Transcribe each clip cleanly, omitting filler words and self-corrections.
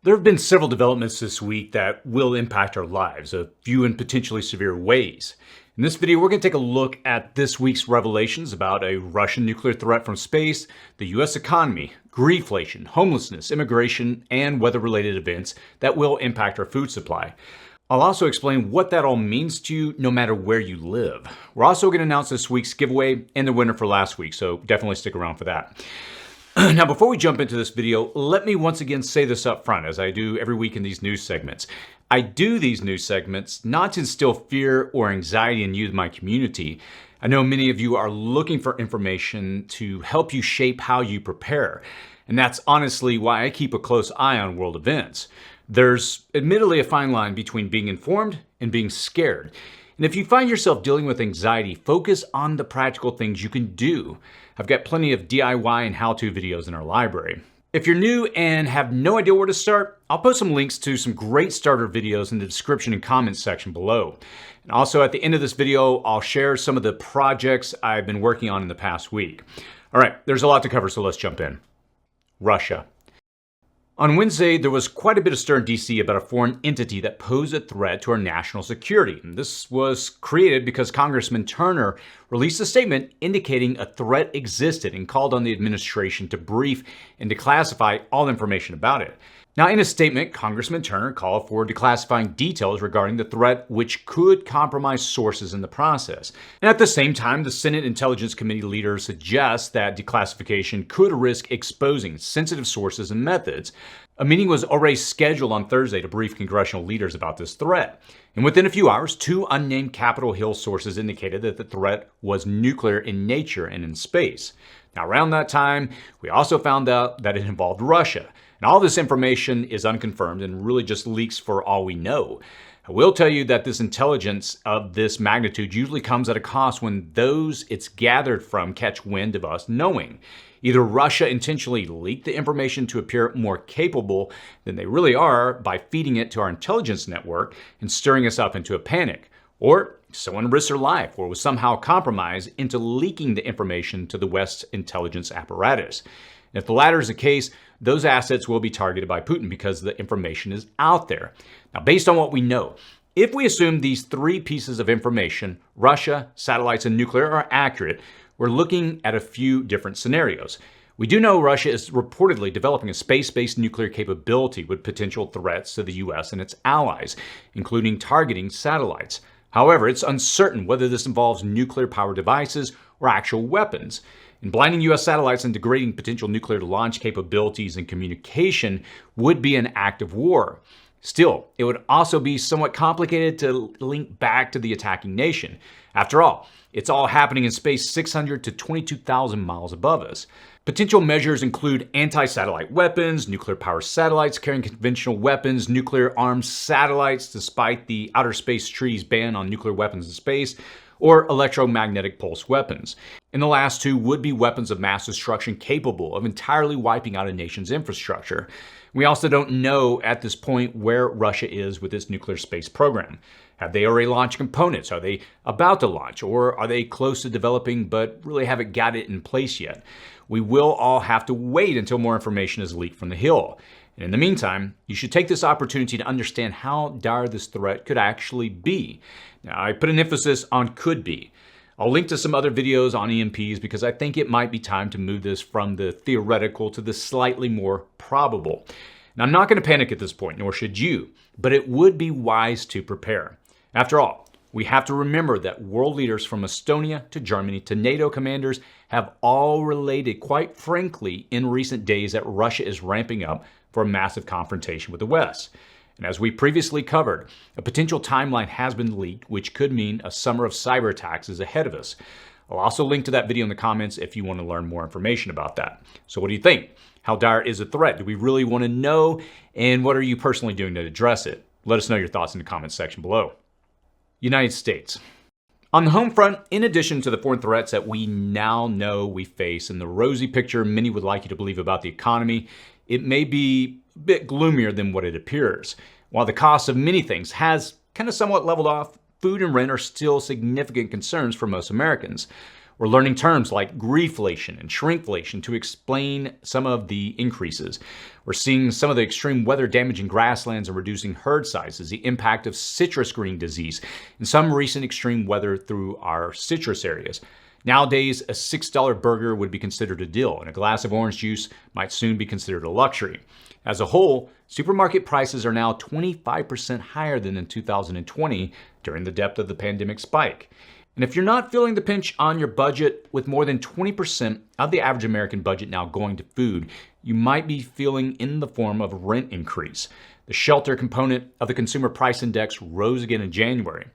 There have been several developments this week that will impact our lives, a few in potentially severe ways. In this video, we're going to take a look at this week's revelations about a Russian nuclear threat from space, the U.S. economy, greedflation, homelessness, immigration, and weather-related events that will impact our food supply. I'll also explain what that all means to you no matter where you live. We're also going to announce this week's giveaway and the winner for last week, so definitely stick around for that. Now, before we jump into this video, let me once again say this up front, as I do every week in these news segments. I do these news segments not to instill fear or anxiety in you, my community. I know many of you are looking for information to help you shape how you prepare. And that's honestly why I keep a close eye on world events. There's admittedly a fine line between being informed and being scared. And if you find yourself dealing with anxiety, focus on the practical things you can do. I've got plenty of DIY and how-to videos in our library. If you're new and have no idea where to start, I'll post some links to some great starter videos in the description and comments section below. And also at the end of this video, I'll share some of the projects I've been working on in the past week. All right, there's a lot to cover, so let's jump in. Russia. On Wednesday, there was quite a bit of stir in D.C. about a foreign entity that posed a threat to our national security. And this was created because Congressman Turner released a statement indicating a threat existed and called on the administration to brief and declassify all information about it. Now, in a statement, Congressman Turner called for declassifying details regarding the threat, which could compromise sources in the process. And at the same time, the Senate Intelligence Committee leader suggests that declassification could risk exposing sensitive sources and methods. A meeting was already scheduled on Thursday to brief congressional leaders about this threat. And within a few hours, two unnamed Capitol Hill sources indicated that the threat was nuclear in nature and in space. Now, around that time, we also found out that it involved Russia. And all this information is unconfirmed and really just leaks for all we know. I will tell you that this intelligence of this magnitude usually comes at a cost when those it's gathered from catch wind of us knowing. Either Russia intentionally leaked the information to appear more capable than they really are by feeding it to our intelligence network and stirring us up into a panic, or someone risked their life or was somehow compromised into leaking the information to the West's intelligence apparatus. And if the latter is the case, those assets will be targeted by Putin because the information is out there. Now, based on what we know, if we assume these three pieces of information, Russia, satellites, and nuclear, are accurate, we're looking at a few different scenarios. We do know Russia is reportedly developing a space-based nuclear capability with potential threats to the U.S. and its allies, including targeting satellites. However, it's uncertain whether this involves nuclear-powered devices or actual weapons. And blinding U.S. satellites and degrading potential nuclear launch capabilities and communication would be an act of war. Still, it would also be somewhat complicated to link back to the attacking nation. After all, it's all happening in space 600 to 22,000 miles above us. Potential measures include anti-satellite weapons, nuclear-powered satellites carrying conventional weapons, nuclear-armed satellites despite the Outer Space Treaty's ban on nuclear weapons in space, or electromagnetic pulse weapons. And the last two would be weapons of mass destruction capable of entirely wiping out a nation's infrastructure. We also don't know at this point where Russia is with its nuclear space program. Have they already launched components? Are they about to launch? Or are they close to developing but really haven't got it in place yet? We will all have to wait until more information is leaked from the Hill. And in the meantime, you should take this opportunity to understand how dire this threat could actually be. Now, I put an emphasis on could be. I'll link to some other videos on EMPs because I think it might be time to move this from the theoretical to the slightly more probable. Now, I'm not going to panic at this point, nor should you, but it would be wise to prepare. After all, we have to remember that world leaders from Estonia to Germany to NATO commanders have all related, quite frankly, in recent days that Russia is ramping up for a massive confrontation with the West. And as we previously covered, a potential timeline has been leaked, which could mean a summer of cyber attacks is ahead of us. I'll also link to that video in the comments if you want to learn more information about that. So what do you think? How dire is the threat? Do we really want to know? And what are you personally doing to address it? Let us know your thoughts in the comments section below. United States. On the home front, in addition to the foreign threats that we now know we face and the rosy picture many would like you to believe about the economy, it may be a bit gloomier than what it appears. While the cost of many things has kind of somewhat leveled off, food and rent are still significant concerns for most Americans. We're learning terms like greedflation and shrinkflation to explain some of the increases. We're seeing some of the extreme weather damaging grasslands and reducing herd sizes, the impact of citrus green disease, and some recent extreme weather through our citrus areas. Nowadays, a $6 burger would be considered a deal, and a glass of orange juice might soon be considered a luxury. As a whole, supermarket prices are now 25% higher than in 2020 during the depth of the pandemic spike. And if you're not feeling the pinch on your budget, with more than 20% of the average American budget now going to food, you might be feeling in the form of a rent increase. The shelter component of the Consumer Price Index rose again in January.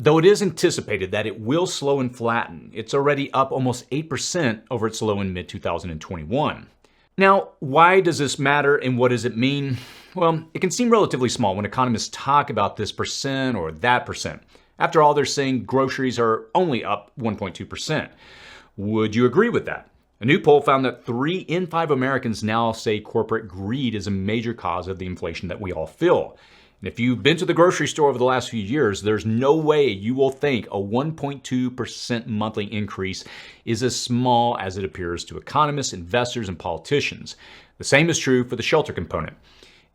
Though it is anticipated that it will slow and flatten, it's already up almost 8% over its low in mid-2021. Now, why does this matter and what does it mean? Well, it can seem relatively small when economists talk about this percent or that percent. After all, they're saying groceries are only up 1.2%. Would you agree with that? A new poll found that 3 in 5 Americans now say corporate greed is a major cause of the inflation that we all feel. And if you've been to the grocery store over the last few years, there's no way you will think a 1.2% monthly increase is as small as it appears to economists, investors, and politicians. The same is true for the shelter component.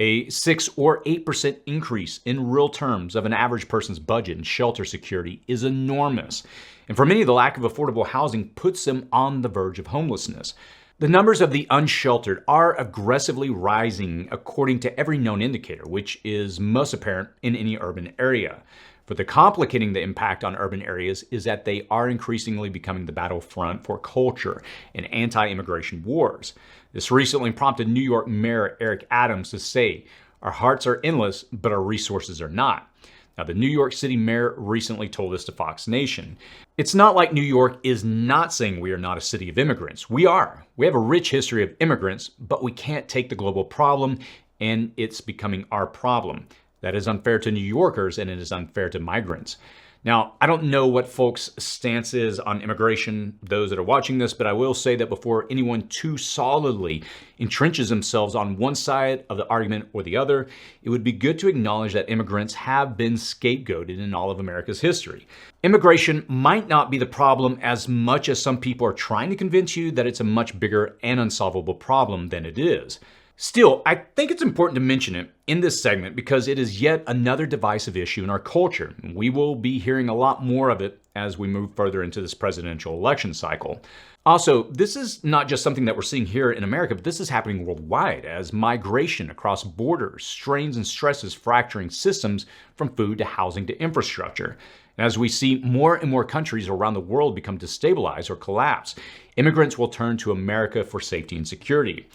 A 6 or 8% increase in real terms of an average person's budget in shelter security is enormous. And for many, the lack of affordable housing puts them on the verge of homelessness. The numbers of the unsheltered are aggressively rising according to every known indicator, which is most apparent in any urban area. Further complicating the impact on urban areas is that they are increasingly becoming the battlefront for culture and anti-immigration wars. This recently prompted New York Mayor Eric Adams to say, "Our hearts are endless, but our resources are not." Now, the New York City mayor recently told this to Fox Nation. It's not like New York is not saying we are not a city of immigrants. We are. We have a rich history of immigrants, but we can't take the global problem, and it's becoming our problem. That is unfair to New Yorkers, and it is unfair to migrants. Now, I don't know what folks' stance is on immigration, those that are watching this, but I will say that before anyone too solidly entrenches themselves on one side of the argument or the other, it would be good to acknowledge that immigrants have been scapegoated in all of America's history. Immigration might not be the problem as much as some people are trying to convince you that it's a much bigger and unsolvable problem than it is. Still, I think it's important to mention it in this segment because it is yet another divisive issue in our culture. We will be hearing a lot more of it as we move further into this presidential election cycle. Also, this is not just something that we're seeing here in America, but this is happening worldwide as migration across borders strains and stresses fracturing systems from food to housing to infrastructure. As we see more and more countries around the world become destabilized or collapse, immigrants will turn to America for safety and security.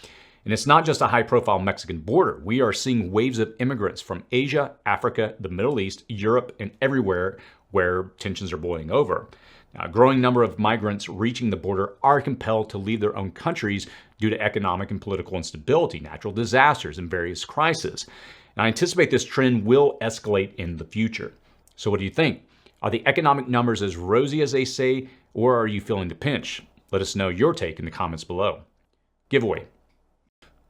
And it's not just a high-profile Mexican border. We are seeing waves of immigrants from Asia, Africa, the Middle East, Europe, and everywhere where tensions are boiling over. Now, a growing number of migrants reaching the border are compelled to leave their own countries due to economic and political instability, natural disasters, and various crises. And I anticipate this trend will escalate in the future. So what do you think? Are the economic numbers as rosy as they say, or are you feeling the pinch? Let us know your take in the comments below. Giveaway.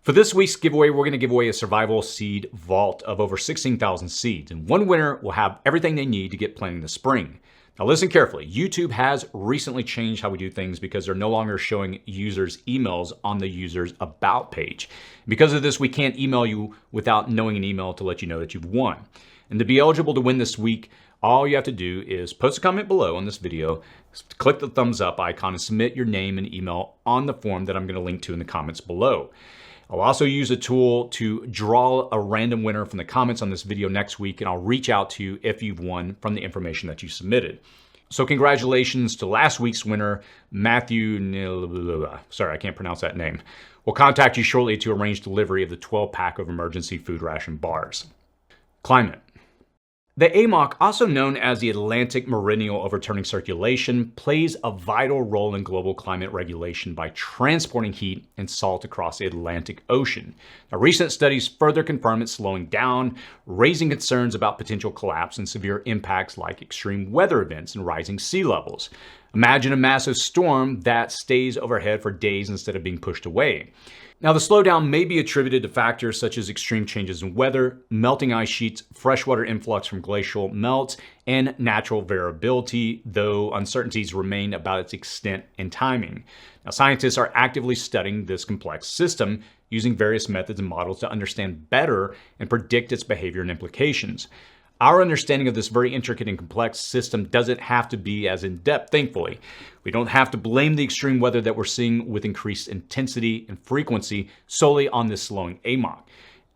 For this week's giveaway, we're going to give away a survival seed vault of over 16,000 seeds, and one winner will have everything they need to get planting this spring. Now listen carefully. YouTube has recently changed how we do things because they're no longer showing users' emails on the user's About page. Because of this, we can't email you without knowing an email to let you know that you've won. And to be eligible to win this week, all you have to do is post a comment below on this video, click the thumbs up icon, and submit your name and email on the form that I'm going to link to in the comments below. I'll also use a tool to draw a random winner from the comments on this video next week, and I'll reach out to you if you've won from the information that you submitted. So congratulations to last week's winner, Matthew, sorry, I can't pronounce that name. We'll contact you shortly to arrange delivery of the 12-pack of emergency food ration bars. Climate. The AMOC, also known as the Atlantic Meridional Overturning Circulation, plays a vital role in global climate regulation by transporting heat and salt across the Atlantic Ocean. Now, recent studies further confirm it's slowing down, raising concerns about potential collapse and severe impacts like extreme weather events and rising sea levels. Imagine a massive storm that stays overhead for days instead of being pushed away. Now, the slowdown may be attributed to factors such as extreme changes in weather, melting ice sheets, freshwater influx from glacial melts, and natural variability, though uncertainties remain about its extent and timing. Now, scientists are actively studying this complex system using various methods and models to understand better and predict its behavior and implications. Our understanding of this very intricate and complex system doesn't have to be as in-depth, thankfully. We don't have to blame the extreme weather that we're seeing with increased intensity and frequency solely on this slowing AMOC.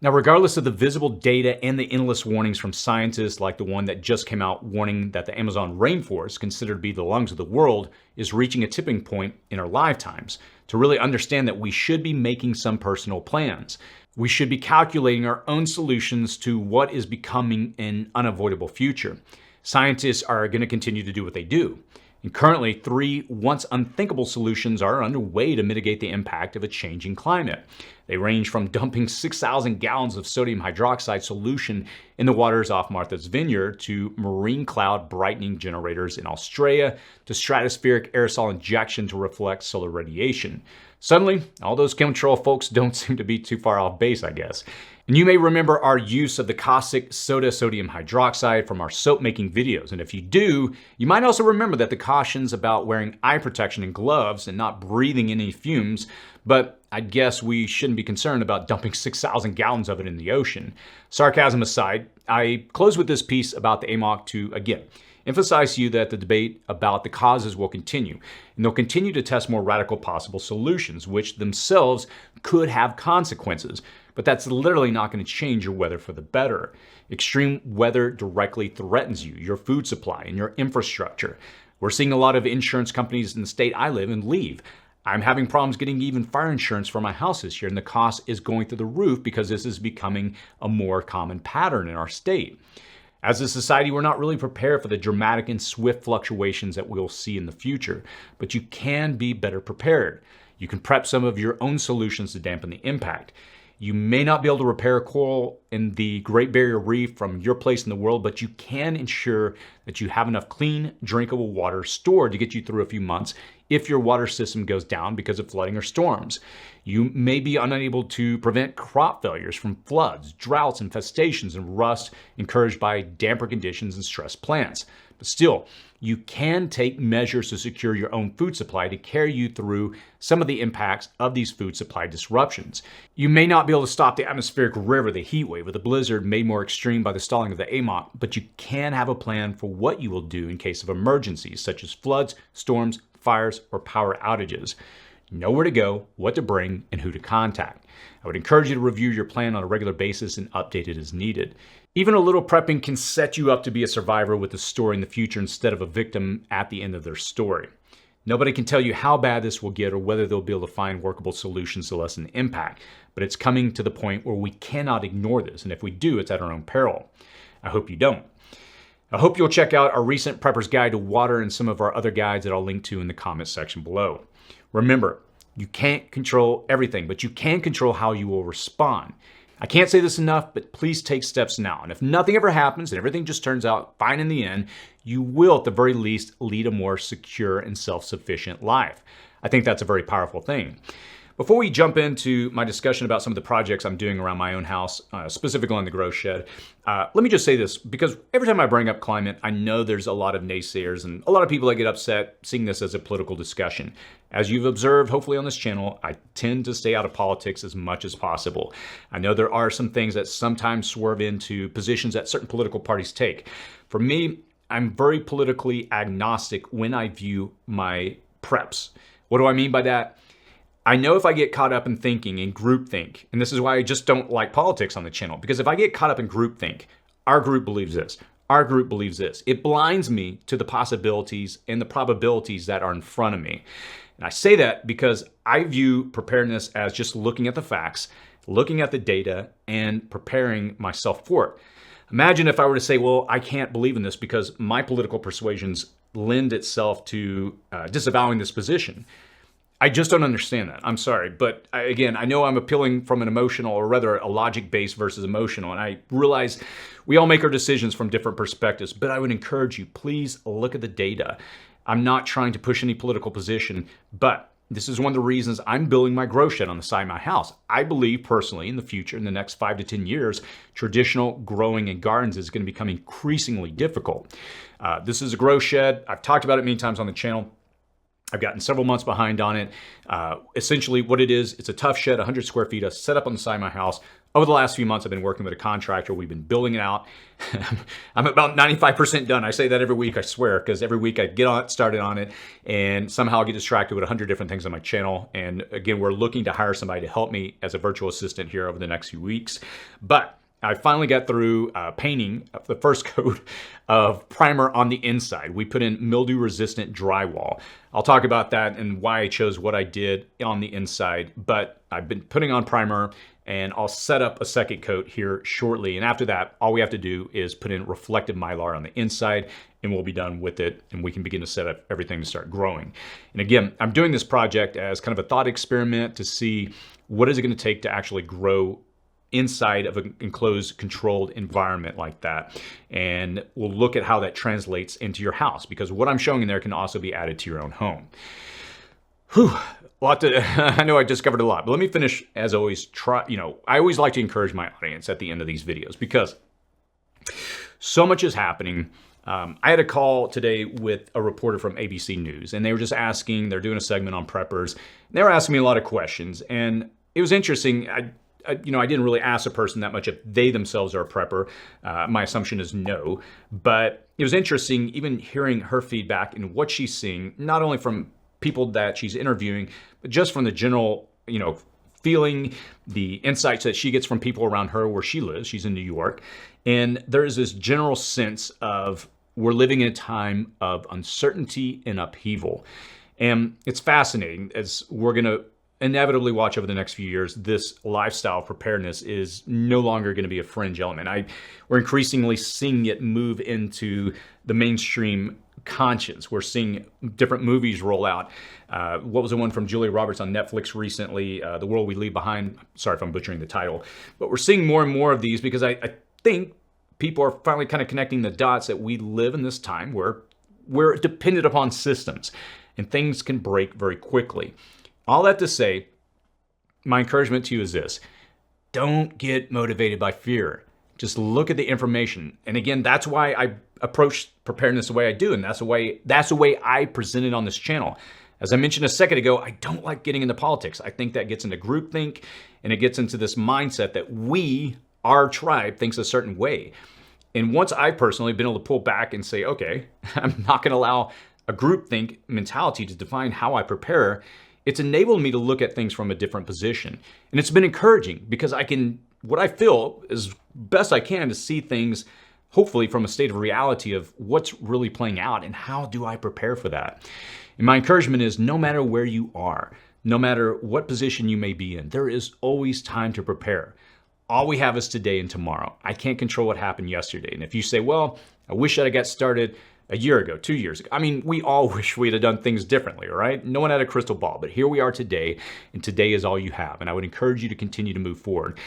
Now, regardless of the visible data and the endless warnings from scientists like the one that just came out warning that the Amazon rainforest, considered to be the lungs of the world, is reaching a tipping point in our lifetimes, to really understand that we should be making some personal plans. We should be calculating our own solutions to what is becoming an unavoidable future. Scientists are going to continue to do what they do. And currently, 3 once unthinkable solutions are underway to mitigate the impact of a changing climate. They range from dumping 6,000 gallons of sodium hydroxide solution in the waters off Martha's Vineyard to marine cloud brightening generators in Australia to stratospheric aerosol injection to reflect solar radiation. Suddenly, all those chemtrail folks don't seem to be too far off base, I guess. And you may remember our use of the caustic soda sodium hydroxide from our soap making videos. And if you do, you might also remember that the cautions about wearing eye protection and gloves and not breathing any fumes, but I guess we shouldn't be concerned about dumping 6,000 gallons of it in the ocean. Sarcasm aside, I close with this piece about the AMOC to, again, emphasize to you that the debate about the causes will continue, and they'll continue to test more radical possible solutions, which themselves could have consequences. But that's literally not going to change your weather for the better. Extreme weather directly threatens you, your food supply, and your infrastructure. We're seeing a lot of insurance companies in the state I live in leave. I'm having problems getting even fire insurance for my house this year, and the cost is going through the roof because this is becoming a more common pattern in our state. As a society, we're not really prepared for the dramatic and swift fluctuations that we'll see in the future, but you can be better prepared. You can prep some of your own solutions to dampen the impact. You may not be able to repair a coral in the Great Barrier Reef from your place in the world, but you can ensure that you have enough clean, drinkable water stored to get you through a few months if your water system goes down because of flooding or storms. You may be unable to prevent crop failures from floods, droughts, infestations, and rust encouraged by damper conditions and stressed plants. But still, you can take measures to secure your own food supply to carry you through some of the impacts of these food supply disruptions. You may not be able to stop the atmospheric river, the heat wave, or the blizzard made more extreme by the stalling of the AMOC, but you can have a plan for what you will do in case of emergencies such as floods, storms, fires, or power outages. Know where to go, what to bring, and who to contact. I would encourage you to review your plan on a regular basis and update it as needed. Even a little prepping can set you up to be a survivor with a story in the future instead of a victim at the end of their story. Nobody can tell you how bad this will get or whether they'll be able to find workable solutions to lessen the impact, but it's coming to the point where we cannot ignore this, and if we do, it's at our own peril. I hope you don't. I hope you'll check out our recent Prepper's Guide to Water and some of our other guides that I'll link to in the comments section below. Remember, you can't control everything, but you can control how you will respond. I can't say this enough, but please take steps now. And if nothing ever happens and everything just turns out fine in the end, you will at the very least lead a more secure and self-sufficient life. I think that's a very powerful thing. Before we jump into my discussion about some of the projects I'm doing around my own house, specifically on the grow shed, let me just say this, because every time I bring up climate, I know there's a lot of naysayers and a lot of people that get upset seeing this as a political discussion. As you've observed, hopefully on this channel, I tend to stay out of politics as much as possible. I know there are some things that sometimes swerve into positions that certain political parties take. For me, I'm very politically agnostic when I view my preps. What do I mean by that? I know if I get caught up in thinking in groupthink, and this is why I just don't like politics on the channel, because if I get caught up in groupthink, our group believes this, our group believes this, it blinds me to the possibilities and the probabilities that are in front of me. And I say that because I view preparedness as just looking at the facts, looking at the data, and preparing myself for it. Imagine if I were to say, well, I can't believe in this because my political persuasions lend itself to disavowing this position. I just don't understand that. I'm sorry. But again, I know I'm appealing from an emotional, or rather a logic-based versus emotional. And I realize we all make our decisions from different perspectives, but I would encourage you, please look at the data. I'm not trying to push any political position, but this is one of the reasons I'm building my grow shed on the side of my house. I believe personally in the future, in the next 5 to 10 years, traditional growing in gardens is going to become increasingly difficult. This is a grow shed. I've talked about it many times on the channel. I've gotten several months behind on it. Essentially what it is, it's a tough shed, 100 square feet, set up on the side of my house. Over the last few months, I've been working with a contractor. We've been building it out. I'm about 95% done. I say that every week, I swear, because every week I get on it, started on it, and somehow I get distracted with 100 different things on my channel. And again, we're looking to hire somebody to help me as a virtual assistant here over the next few weeks. But I finally got through painting the first coat of primer on the inside. We put in mildew-resistant drywall. I'll talk about that and why I chose what I did on the inside, but I've been putting on primer and I'll set up a second coat here shortly. And after that, all we have to do is put in reflective mylar on the inside and we'll be done with it and we can begin to set up everything to start growing. And again, I'm doing this project as kind of a thought experiment to see what is it going to take to actually grow inside of an enclosed, controlled environment like that. And we'll look at how that translates into your house, because what I'm showing in there can also be added to your own home. Whew, I know I discovered a lot, but let me finish, as always, I always like to encourage my audience at the end of these videos because so much is happening. I had a call today with a reporter from ABC News, and they were just asking, they're doing a segment on preppers. They were asking me a lot of questions, and it was interesting. I didn't really ask a person that much if they themselves are a prepper. My assumption is no, but it was interesting even hearing her feedback and what she's seeing, not only from people that she's interviewing, but just from the general, feeling, the insights that she gets from people around her where she lives. She's in New York. And there's this general sense of we're living in a time of uncertainty and upheaval. And it's fascinating as we're going to inevitably watch over the next few years. This lifestyle of preparedness is no longer going to be a fringe element. We're increasingly seeing it move into the mainstream conscience. We're seeing different movies roll out. What was the one from Julia Roberts on Netflix recently? The World We Leave Behind. Sorry if I'm butchering the title, but we're seeing more and more of these because I think people are finally kind of connecting the dots that we live in this time where we're dependent upon systems and things can break very quickly. All that to say, my encouragement to you is this: don't get motivated by fear. Just look at the information. And again, that's why I approach preparedness the way I do. And that's the way I present it on this channel. As I mentioned a second ago, I don't like getting into politics. I think that gets into groupthink and it gets into this mindset that our tribe, thinks a certain way. And once I've personally been able to pull back and say, okay, I'm not going to allow a groupthink mentality to define how I prepare, it's enabled me to look at things from a different position. And it's been encouraging because what I feel is best I can to see things hopefully from a state of reality of what's really playing out and how do I prepare for that. And my encouragement is no matter where you are, no matter what position you may be in, there is always time to prepare. All we have is today and tomorrow. I can't control what happened yesterday. And if you say, well, I wish I'd have got started a year ago, 2 years ago. I mean, we all wish we'd have done things differently, right? No one had a crystal ball, but here we are today, and today is all you have. And I would encourage you to continue to move forward.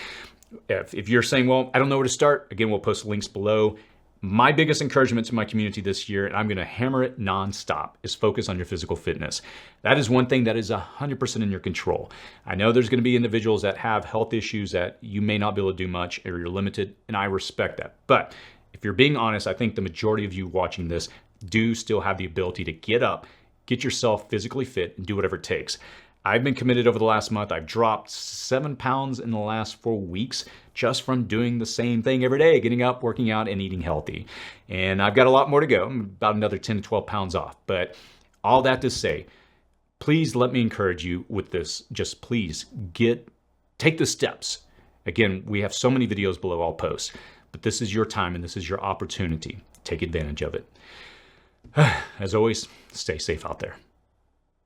If you're saying, well, I don't know where to start, again, we'll post links below. My biggest encouragement to my community this year, and I'm going to hammer it nonstop, is focus on your physical fitness. That is one thing that is 100% in your control. I know there's going to be individuals that have health issues that you may not be able to do much or you're limited, and I respect that. But if you're being honest, I think the majority of you watching this do still have the ability to get up, get yourself physically fit, and do whatever it takes. I've been committed over the last month. I've dropped 7 pounds in the last 4 weeks just from doing the same thing every day, getting up, working out, and eating healthy. And I've got a lot more to go. I'm about another 10 to 12 pounds off. But all that to say, please let me encourage you with this. Just please take the steps. Again, we have so many videos below I'll post, but this is your time and this is your opportunity. Take advantage of it. As always, stay safe out there.